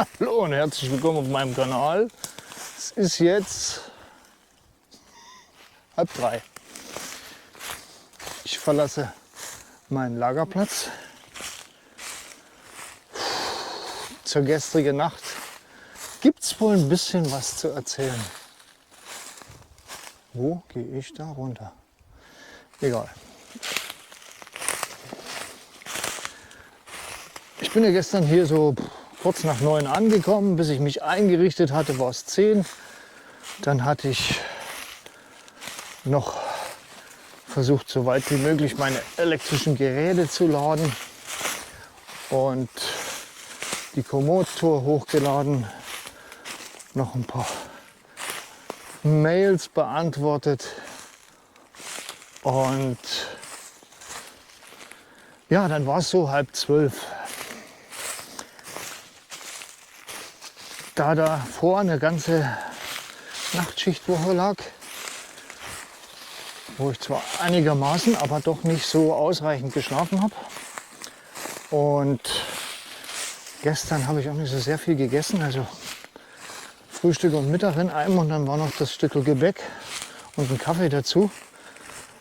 Hallo und herzlich willkommen auf meinem Kanal. Es ist jetzt 2:30. Ich verlasse meinen Lagerplatz. Zur gestrigen Nacht gibt es wohl ein bisschen was zu erzählen. Wo gehe ich da runter? Egal. Ich bin ja gestern hier so kurz nach 9 angekommen. Bis ich mich eingerichtet hatte, war es 10. Dann hatte ich noch versucht, so weit wie möglich meine elektrischen Geräte zu laden und die Komoot-Tour hochgeladen, noch ein paar Mails beantwortet und ja, dann war es so 11:30. Da davor eine ganze Nachtschichtwoche lag, wo ich zwar einigermaßen, aber doch nicht so ausreichend geschlafen habe. Und gestern habe ich auch nicht so sehr viel gegessen, also Frühstück und Mittag in einem und dann war noch das Stück Gebäck und ein Kaffee dazu.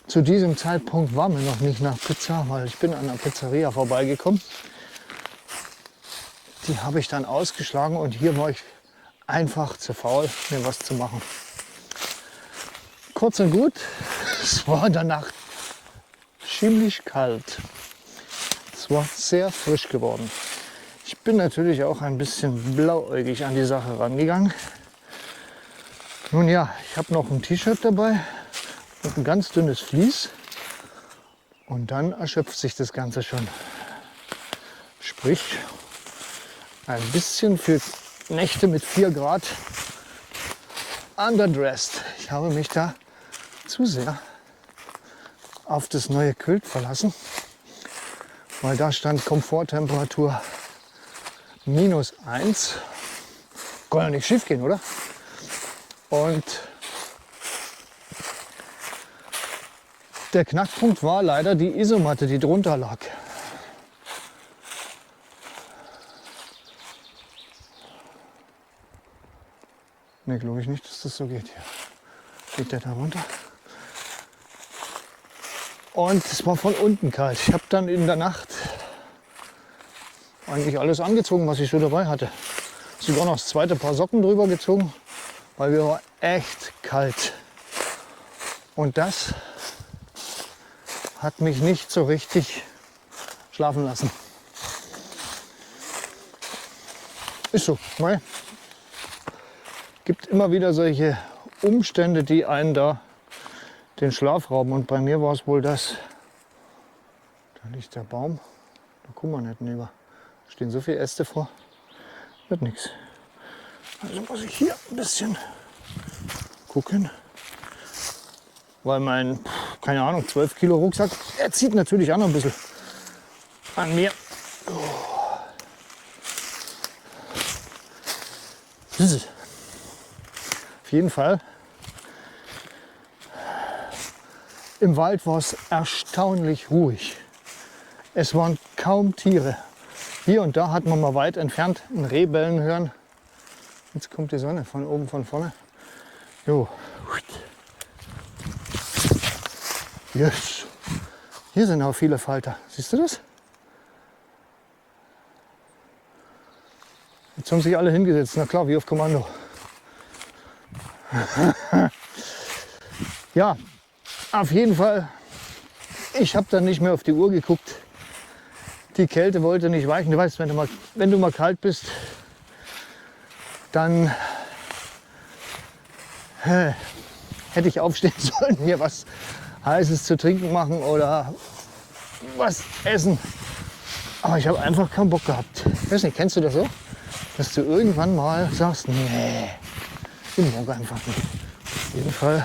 Zu diesem Zeitpunkt war mir noch nicht nach Pizza, weil ich bin an der Pizzeria vorbeigekommen. Die habe ich dann ausgeschlagen und hier war ich einfach zu faul, mir was zu machen. Kurz und gut, es war in der Nacht ziemlich kalt. Es war sehr frisch geworden. Ich bin natürlich auch ein bisschen blauäugig an die Sache rangegangen. Nun ja, ich habe noch ein T-Shirt dabei und ein ganz dünnes Vlies. Und dann erschöpft sich das Ganze schon. Sprich, ein bisschen für Nächte mit 4 Grad underdressed. Ich habe mich da zu sehr auf das neue Quilt verlassen, weil da stand Komforttemperatur -1. Kann ja nicht schief gehen, oder? Und der Knackpunkt war leider die Isomatte, die drunter lag. Ne, glaube ich nicht, dass das so geht hier. Geht der da runter? Und es war von unten kalt. Ich habe dann in der Nacht eigentlich alles angezogen, was ich so dabei hatte. Sogar noch das zweite Paar Socken drüber gezogen, weil mir war echt kalt. Und das hat mich nicht so richtig schlafen lassen. Ist so, ne? Gibt immer wieder solche Umstände, die einen da den Schlaf rauben. Und bei mir war es wohl das. Da liegt der Baum. Da gucken wir nicht lieber. Da stehen so viele Äste vor. Wird nichts. Also muss ich hier ein bisschen gucken. Weil mein, keine Ahnung, 12 Kilo Rucksack, er zieht natürlich auch noch ein bisschen an mir. Auf jeden Fall. Im Wald war es erstaunlich ruhig. Es waren kaum Tiere. Hier und da hat man mal weit entfernt ein Reh bellen hören. Jetzt kommt die Sonne von oben, von vorne. Jo. Yes. Hier sind auch viele Falter. Siehst du das? Jetzt haben sich alle hingesetzt. Na klar, wie auf Kommando. Ja, auf jeden Fall. Ich habe dann nicht mehr auf die Uhr geguckt. Die Kälte wollte nicht weichen. Du weißt, wenn du mal kalt bist, dann hätte ich aufstehen sollen, hier was Heißes zu trinken machen oder was essen. Aber ich habe einfach keinen Bock gehabt. Ich weiß nicht, kennst du das so? Dass du irgendwann mal sagst, nee, ich mag einfach nicht. Auf jeden Fall.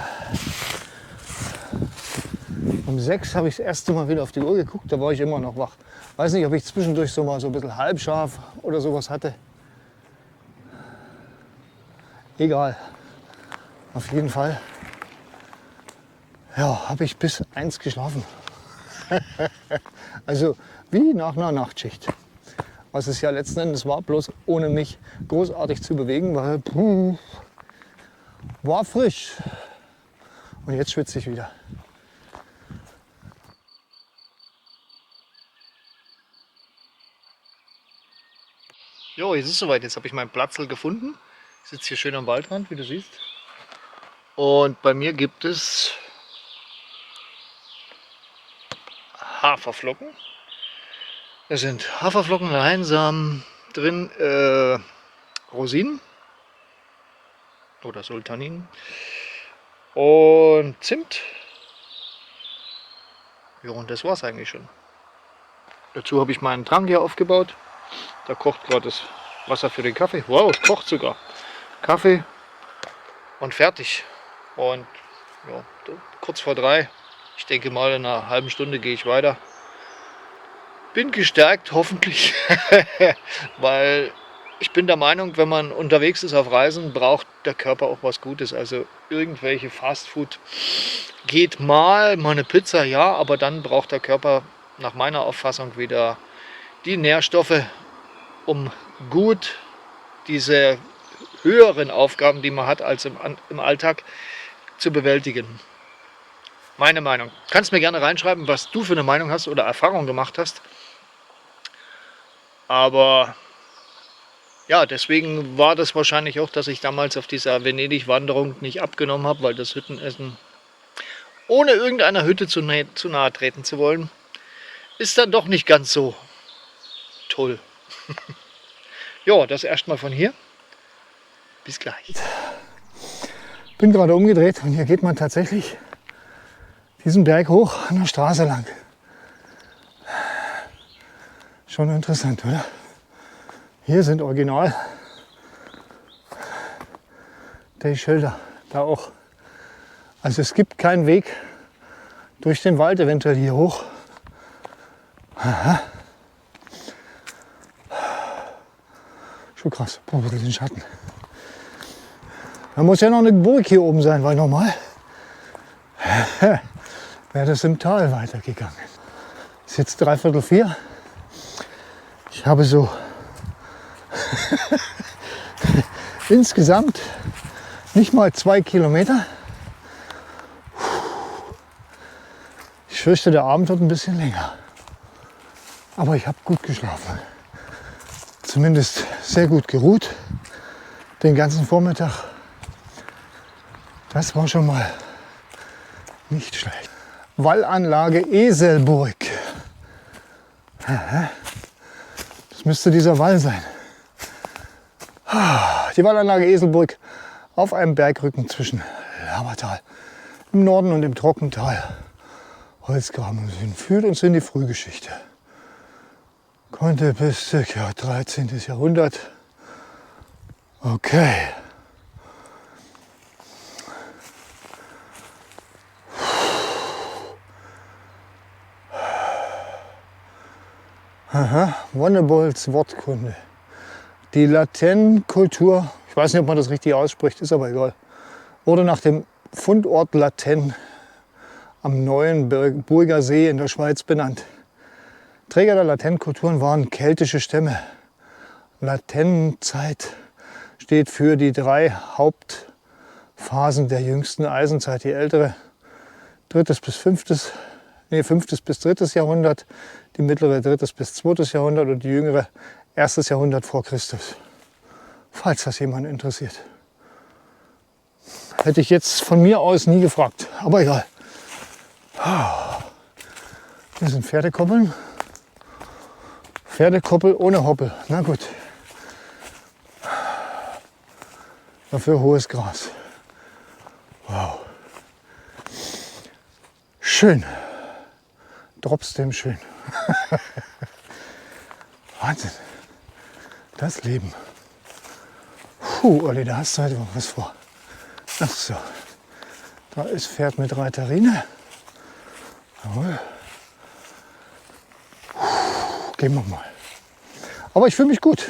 Um 6 habe ich das erste Mal wieder auf die Uhr geguckt, da war ich immer noch wach. Weiß nicht, ob ich zwischendurch so mal so ein bisschen halbscharf oder sowas hatte. Egal. Auf jeden Fall. Ja, habe ich bis 1 geschlafen. Also wie nach einer Nachtschicht. was es ja letzten Endes war, bloß ohne mich großartig zu bewegen, weil war frisch. Und jetzt schwitze ich wieder. Jo, jetzt ist es soweit. Jetzt habe ich meinen Platzl gefunden. Ich sitze hier schön am Waldrand, wie du siehst. Und bei mir gibt es Haferflocken. Da sind Haferflocken, Leinsamen drin, Rosinen oder Sultanin und Zimt. Ja, und das war's eigentlich schon. Dazu habe ich meinen Trank hier aufgebaut. Da kocht gerade das Wasser für den Kaffee. Wow, es kocht sogar. Kaffee und fertig. Und ja, kurz vor 3. Ich denke mal, in einer halben Stunde gehe ich weiter. Bin gestärkt, hoffentlich, weil ich bin der Meinung, wenn man unterwegs ist auf Reisen, braucht der Körper auch was Gutes. Also irgendwelche Fastfood geht mal eine Pizza, ja, aber dann braucht der Körper nach meiner Auffassung wieder die Nährstoffe, um gut diese höheren Aufgaben, die man hat als im Alltag, zu bewältigen. Meine Meinung. Kannst mir gerne reinschreiben, was du für eine Meinung hast oder Erfahrung gemacht hast. Aber ja, deswegen war das wahrscheinlich auch, dass ich damals auf dieser Venedig-Wanderung nicht abgenommen habe, weil das Hüttenessen, ohne irgendeiner Hütte zu nahe treten zu wollen, ist dann doch nicht ganz so toll. Ja, das erstmal von hier. Bis gleich. Bin gerade umgedreht und hier geht man tatsächlich diesen Berg hoch an der Straße lang. Schon interessant, oder? Hier sind original die Schilder, da auch. Also es gibt keinen Weg durch den Wald eventuell hier hoch. Aha. Schon krass, boah, den Schatten. Da muss ja noch eine Burg hier oben sein, weil normal wäre das im Tal weitergegangen. Es ist jetzt 3/4. Ich habe so insgesamt nicht mal 2 Kilometer. Ich fürchte, der Abend wird ein bisschen länger. Aber ich habe gut geschlafen. Zumindest sehr gut geruht. Den ganzen Vormittag. Das war schon mal nicht schlecht. Wallanlage Eselburg. Das müsste dieser Wall sein. Die Wallanlage Eselburg auf einem Bergrücken zwischen Lammertal im Norden und im Trockental. Holzgraben im Süden führt uns in die Frühgeschichte. Konnte bis ca. 13. Jahrhundert. Okay. Aha, Wonnebolds Wortkunde. Die Latène-Kultur, ich weiß nicht, ob man das richtig ausspricht, ist aber egal, wurde nach dem Fundort Latène am Neuenburger See in der Schweiz benannt. Träger der Latène-Kulturen waren keltische Stämme. Latènezeit steht für die 3 Hauptphasen der jüngsten Eisenzeit. Die ältere 3. bis 5. bis 3. Jahrhundert, die mittlere 3. bis 2. Jahrhundert und die jüngere 1. Jahrhundert vor Christus. Falls das jemand interessiert. Hätte ich jetzt von mir aus nie gefragt, aber egal. Hier sind Pferdekoppeln. Pferdekoppel ohne Hoppel. Na gut. Dafür hohes Gras. Wow. Schön. Trotzdem schön. Wahnsinn. Das Leben. Puh, Olli, da hast du heute noch was vor. Ach so. Da ist Pferd mit Reiterine. Jawohl. Gehen wir mal. Aber ich fühle mich gut.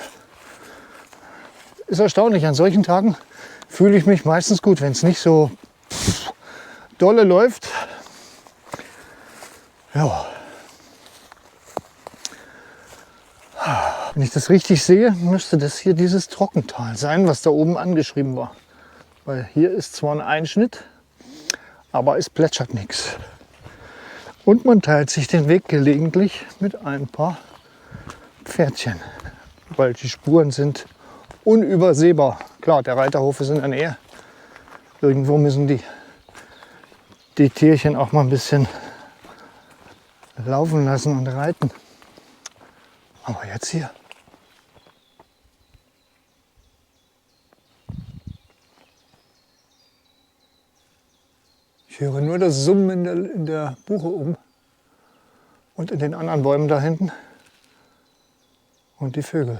Ist erstaunlich, an solchen Tagen fühle ich mich meistens gut, wenn es nicht so dolle läuft. Ja. Wenn ich das richtig sehe, müsste das hier dieses Trockental sein, was da oben angeschrieben war. Weil hier ist zwar ein Einschnitt, aber es plätschert nichts. Und man teilt sich den Weg gelegentlich mit ein paar Pferdchen, weil die Spuren sind unübersehbar. Klar, der Reiterhof ist in der Nähe. Irgendwo müssen die Tierchen auch mal ein bisschen laufen lassen und reiten. Aber jetzt hier. Ich höre nur das Summen in der Buche oben und in den anderen Bäumen da hinten und die Vögel.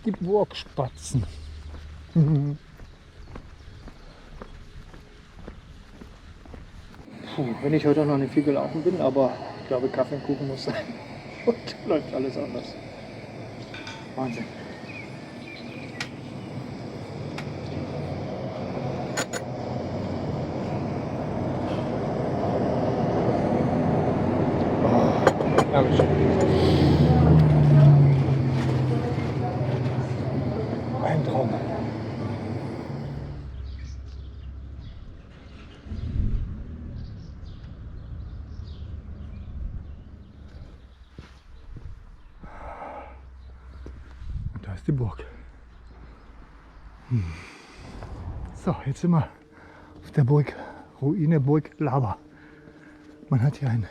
Die Burgspatzen. Puh, wenn ich heute noch nicht viel gelaufen bin, aber ich glaube, Kaffee und Kuchen muss sein. Und läuft alles anders. Wahnsinn. Oh, herrlich. Ein Traum. Und da ist die Burg. So, jetzt sind wir auf der Burg, Ruine Burg Lava. Man hat hier einen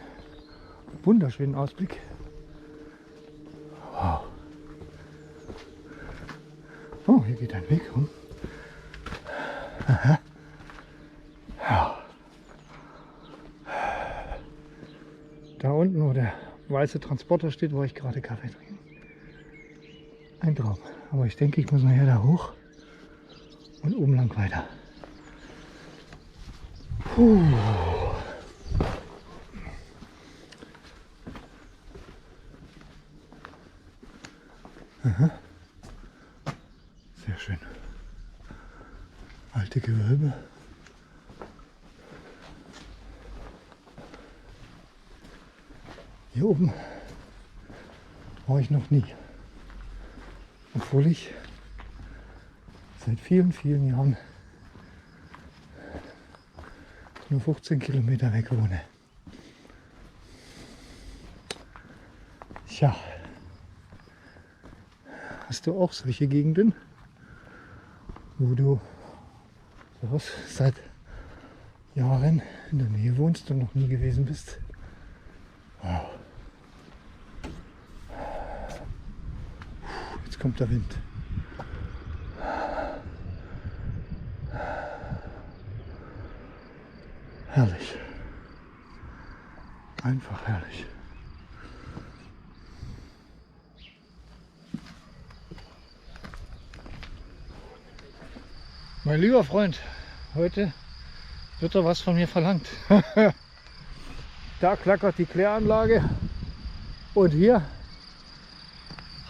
wunderschönen Ausblick. Wow. Oh, hier geht ein Weg rum. Aha. Ja. Da unten, wo der weiße Transporter steht, wo ich gerade Kaffee trinke. Ein Traum. Aber ich denke, ich muss nachher da hoch und oben lang weiter. Puh. Aha. Sehr schön. Alte Gewölbe. Hier oben war ich noch nie. Obwohl ich seit vielen, vielen Jahren nur 15 Kilometer weg wohne. Tja, hast du auch solche Gegenden, wo du seit Jahren in der Nähe wohnst und noch nie gewesen bist? Wow. Jetzt kommt der Wind. Herrlich. Einfach herrlich. Mein lieber Freund, heute wird da was von mir verlangt. Da klackert die Kläranlage und hier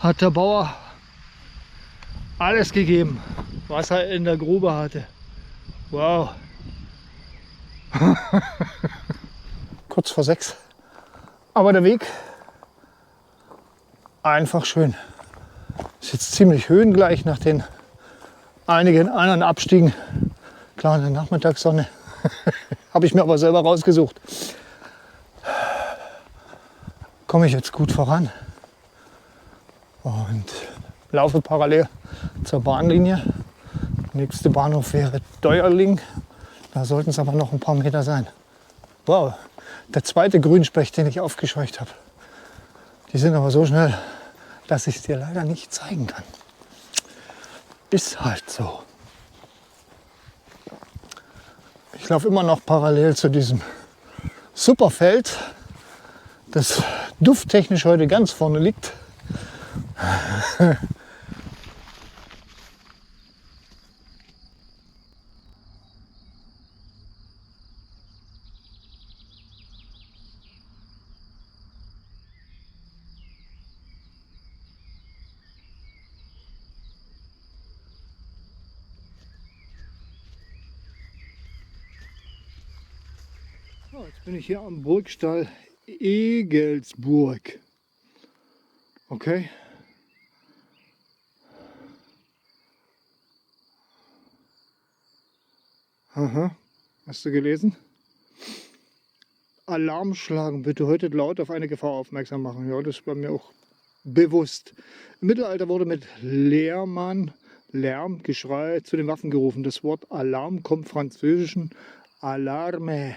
hat der Bauer alles gegeben, was er in der Grube hatte. Wow. Kurz vor 6. Aber der Weg einfach schön. Ist jetzt ziemlich höhengleich nach den einigen anderen Abstiegen. Klar, in der Nachmittagssonne. Habe ich mir aber selber rausgesucht. Komme ich jetzt gut voran und laufe parallel zur Bahnlinie. Der nächste Bahnhof wäre Deuerling. Da sollten es aber noch ein paar Meter sein. Wow, der zweite Grünspecht, den ich aufgescheucht habe. Die sind aber so schnell, dass ich es dir leider nicht zeigen kann. Ist halt so. Ich laufe immer noch parallel zu diesem Superfeld, das dufttechnisch heute ganz vorne liegt. So, jetzt bin ich hier am Burgstall Egelsburg. Okay. Aha, hast du gelesen? Alarm schlagen, bitte heute laut auf eine Gefahr aufmerksam machen. Ja, das war mir auch bewusst. Im Mittelalter wurde mit Lärm, Geschrei zu den Waffen gerufen. Das Wort Alarm kommt französischen Alarme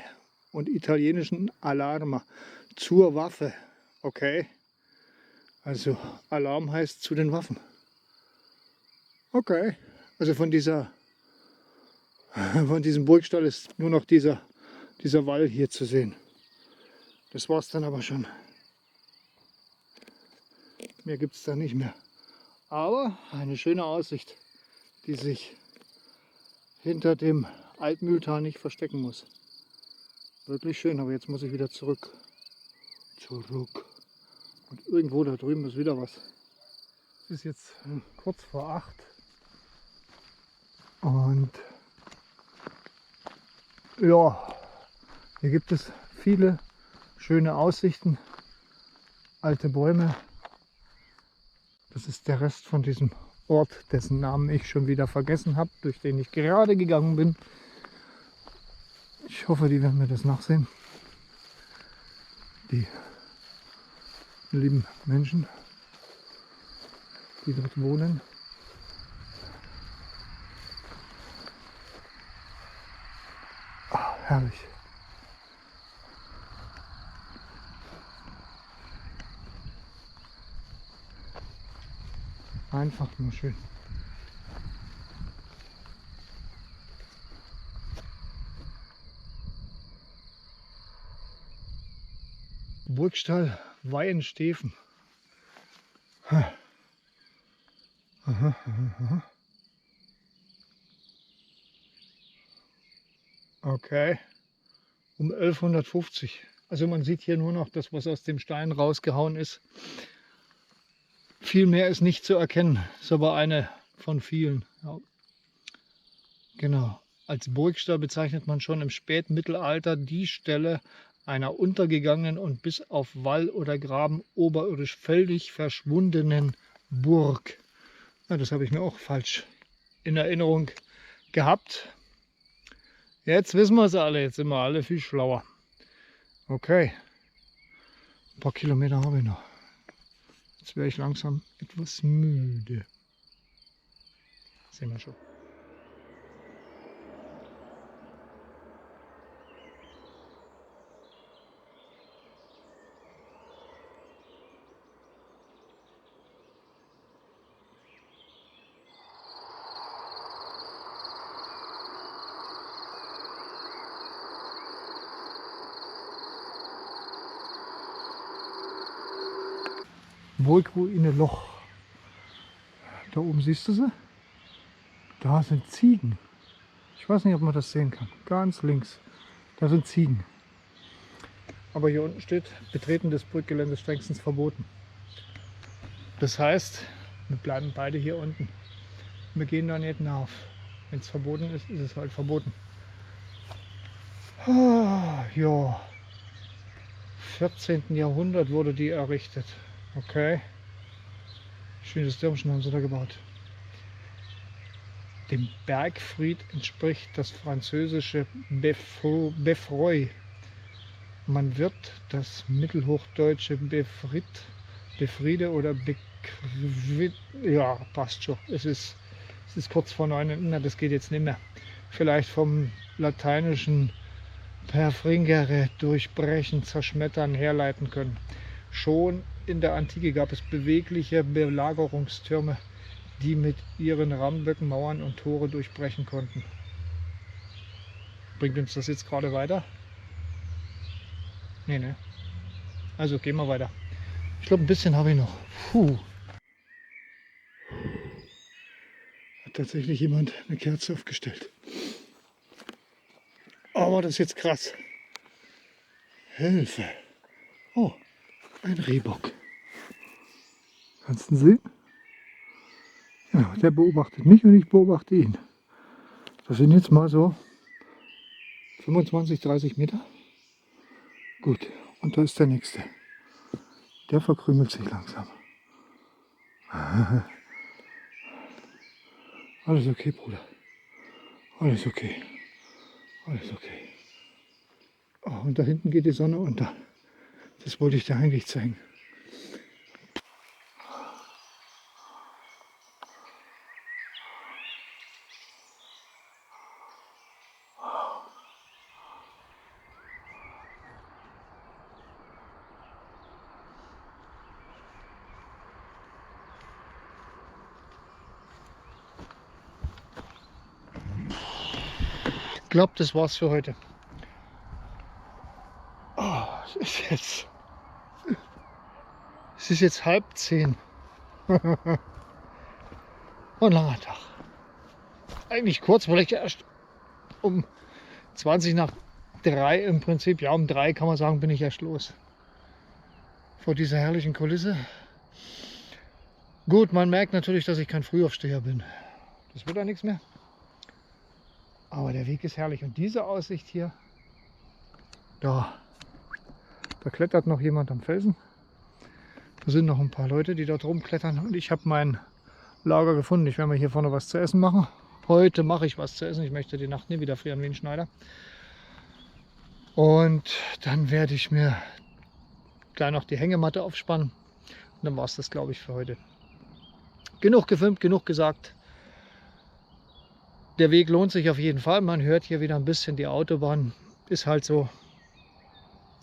und italienischen Alarma zur Waffe. Okay, also Alarm heißt zu den Waffen. Okay, also von diesem Burgstall ist nur noch dieser Wall hier zu sehen. Das war es dann aber schon. Mehr gibt es da nicht mehr. Aber eine schöne Aussicht, die sich hinter dem Altmühltal nicht verstecken muss. Wirklich schön, aber jetzt muss ich wieder zurück. Und irgendwo da drüben ist wieder was. Es ist jetzt kurz vor 8. Und ja, hier gibt es viele schöne Aussichten, alte Bäume. Das ist der Rest von diesem Ort, dessen Namen ich schon wieder vergessen habe, durch den ich gerade gegangen bin. Ich hoffe, die werden mir das nachsehen. Die lieben Menschen, die dort wohnen. Ah, herrlich. Einfach nur schön. Burgstall Weihensteffen. Aha, aha, aha. Okay, um 1150. Also man sieht hier nur noch das, was aus dem Stein rausgehauen ist. Viel mehr ist nicht zu erkennen. Ist aber eine von vielen. Ja. Genau. Als Burgstall bezeichnet man schon im Spätmittelalter die Stelle einer untergegangenen und bis auf Wall oder Graben oberirdisch völlig verschwundenen Burg. Ja, das habe ich mir auch falsch in Erinnerung gehabt. Jetzt wissen wir es alle, jetzt sind wir alle viel schlauer. Okay, ein paar Kilometer habe ich noch. Jetzt wäre ich langsam etwas müde. Sehen wir schon. Burgruine Loch. Da oben siehst du sie? Da sind Ziegen. Ich weiß nicht, ob man das sehen kann. Ganz links. Da sind Ziegen. Aber hier unten steht, Betreten des Burggeländes strengstens verboten. Das heißt, wir bleiben beide hier unten. Wir gehen da nicht nach. Wenn es verboten ist, ist es halt verboten. Ah, ja. 14. Jahrhundert wurde die errichtet. Okay. Schönes Türmchen haben sie da gebaut. Dem Bergfried entspricht das französische Beffroi. Man wird das mittelhochdeutsche Befriede oder ja, passt schon. Es ist kurz vor 9. Na, das geht jetzt nicht mehr. Vielleicht vom lateinischen perfringere, durchbrechen, zerschmettern herleiten können. Schon in der Antike gab es bewegliche Belagerungstürme, die mit ihren Rammböcken Mauern und Tore durchbrechen konnten. Bringt uns das jetzt gerade weiter? Nee, ne? Also gehen wir weiter. Ich glaube, ein bisschen habe ich noch. Puh. Hat tatsächlich jemand eine Kerze aufgestellt. Aber das ist jetzt krass. Hilfe. Oh, ein Rehbock. Kannst du ihn sehen? Ja, der beobachtet mich und ich beobachte ihn. Das sind jetzt mal so 25, 30 Meter. Gut, und da ist der nächste. Der verkrümelt sich langsam. Alles okay, Bruder. Alles okay. Alles okay. Oh, und da hinten geht die Sonne unter. Das wollte ich dir eigentlich zeigen. Ich glaube, das war's für heute. Oh, es ist jetzt 9:30. Ein langer Tag. Eigentlich kurz, weil ich erst um 2:20 im Prinzip, ja um 3 kann man sagen, bin ich erst los. Vor dieser herrlichen Kulisse. Gut, man merkt natürlich, dass ich kein Frühaufsteher bin. Das wird auch nichts mehr. Aber der Weg ist herrlich. Und diese Aussicht hier, da klettert noch jemand am Felsen. Da sind noch ein paar Leute, die dort rumklettern. Und ich habe mein Lager gefunden. Ich werde mir hier vorne was zu essen machen. Heute mache ich was zu essen. Ich möchte die Nacht nie wieder frieren wie ein Schneider. Und dann werde ich mir gleich noch die Hängematte aufspannen. Und dann war es das, glaube ich, für heute. Genug gefilmt, genug gesagt. Der Weg lohnt sich auf jeden Fall. Man hört hier wieder ein bisschen die Autobahn. Ist halt so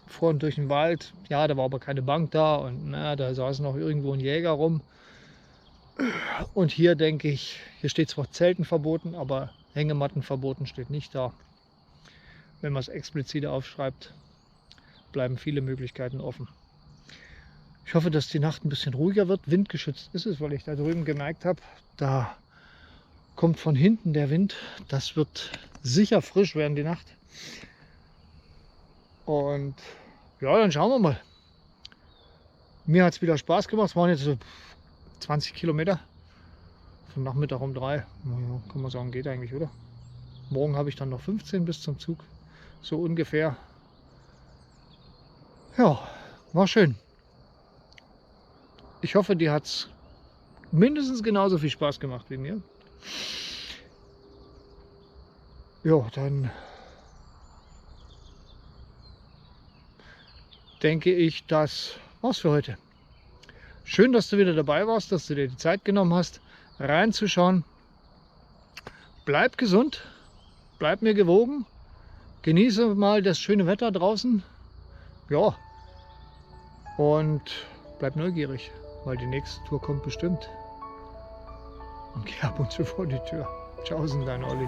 vor und durch den Wald. Ja, da war aber keine Bank da. Und na, da saß noch irgendwo ein Jäger rum. Und hier denke ich, hier steht zwar Zelten verboten, aber Hängematten verboten steht nicht da. Wenn man es explizit aufschreibt, bleiben viele Möglichkeiten offen. Ich hoffe, dass die Nacht ein bisschen ruhiger wird. Windgeschützt ist es, weil ich da drüben gemerkt habe, da kommt von hinten der Wind. Das wird sicher frisch werden die Nacht. Und ja, dann schauen wir mal. Mir hat es wieder Spaß gemacht. Es waren jetzt so 20 Kilometer. Von Nachmittag um 3. Ja, kann man sagen, geht eigentlich, oder? Morgen habe ich dann noch 15 bis zum Zug. So ungefähr. Ja, war schön. Ich hoffe, dir hat es mindestens genauso viel Spaß gemacht wie mir. Ja, dann denke ich, das war's für heute. Schön, dass du wieder dabei warst, dass du dir die Zeit genommen hast, reinzuschauen. Bleib gesund, bleib mir gewogen, genieße mal das schöne Wetter draußen. Ja, und bleib neugierig, weil die nächste Tour kommt bestimmt. Und geh ab und zu vor die Tür. Tschaußen, dein Olli.